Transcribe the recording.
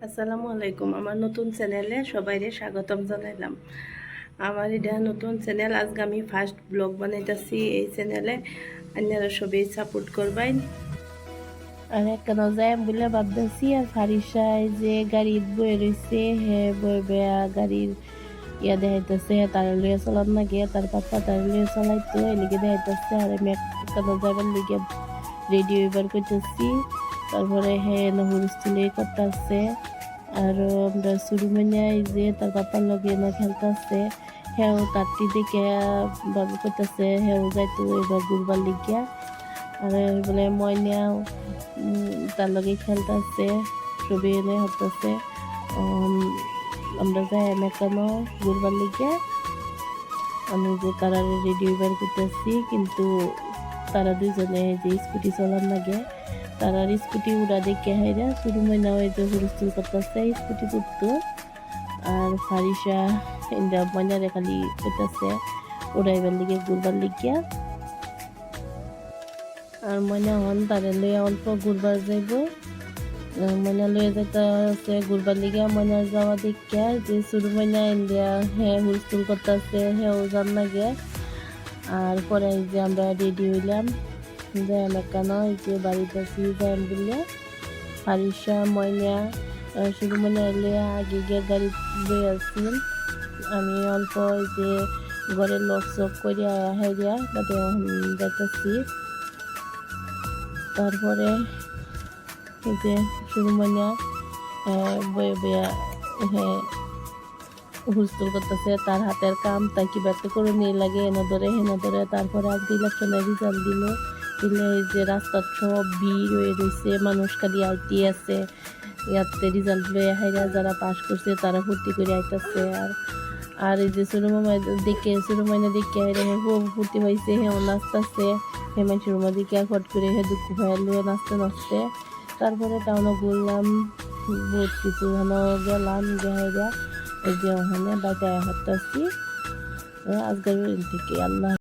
আসসালামু আলাইকুম। আমার নতুন চ্যানেলে সবাইরে স্বাগতম জানাইলাম। আমার এটা নতুন চ্যানেল, আজকে আমি ফার্স্ট ব্লগ বানাইতেছি এই চ্যানেলে। আপনারা সবাই সাপোর্ট করবেন। আর কেন যায় বলে ভাবতেছি, আর ফারিসায় যে গাড়ি বয়ে রয়েছে হে বয়ে বেয়া গাড়ির দেখাইতেছে, তার লইয়া চলার না গিয়ে তার পাপা তার লইয়া চলাইতো এলিগে দেখাইতেছে। আর আমি কেন যাবার লিগে রেডি হইবার করতেছি। তারপরে হে হুলস্থুলি করতেছে। আর আমরা সুরুমানিয়ায় যে তার বাপার লগে না খেলতেছে, হেও তারটি দেখে বাবু করতেছে হেও যাইতো এবার ঘুরবার লিগিয়া। আর বলে ময়না তার লগে খেলতেছে, ছবি এনে হতেছে। আমরা যাই কেন ঘুরবার লিগিয়া। আমি যে তারা রেডি হইবার করতেছি, কিন্তু তারা দুইজনে যে স্কুটি চলার লাগে, তারার স্কুটি উড়া দেখে হাইরা শুরু ময়না ওই যে হুলস্থুল করতেছে স্কুটি তুলতো। আর ফারিসা ইন্দা ময়নারে খালি করতেছে উড়াইবার লিগে ঘুরবার লিগিয়া। আর ময়না হন তারে লইয়া অল্প ঘুরবার যাইব। ময়না লইয়া যাইতে আছে ঘুরবার লিগিয়া। ময়না যাওয়া দেখিয়া যে শুরু ময়না ইন্ডিয়া হ্যাঁ হুলস্থুল করতেছে হ্যাঁ যান লাগে। আর পরে যে আমরা রেডি হইলাম, যাই কেন এই যে বাড়িতে যাই বললে ফারিসা ময়না শুধু মনে হলে আগে গিয়ে গাড়ি বয়ে আসছিল। আমি অল্প যে ঘরের লক চক করিয়া হাইরিয়া বাদে যাইতেছি। তারপরে এই যে শুরু ময়না বয়ে বয়ে হ্যাঁ হুলস্থুল করতেছে, তার হাতের কাম তাই কিবা একটা করে নিয়ে লাগে এনে ধরে হেনে ধরে। তারপরে আজকে ইলেকশনের রেজাল্ট দিলে এই যে রাস্তার সব ভিড় হয়ে রয়েছে, মানুষ খালি আইতে আছে। ইয়াতে রেজাল্ট লয়ে হাইরা যারা পাস করছে তারা ফুর্তি করে আইতেছে। আর এই যে সুরমাইনা দেখে হাইরা খুব ফুর্তি পাইছে, হেও নাচতেছে। হেমান সুরমা দিকে ফট করে হে দুঃখ ভাইয়ের লয়ে নাচতে নাচতে। তারপরে টাউনে ঘুরলাম, বহুত কিছু গেলাম হাইরা এই যে ওখানে বাজায় হাঁটতেছি। আজকের থেকে আল্লাহ।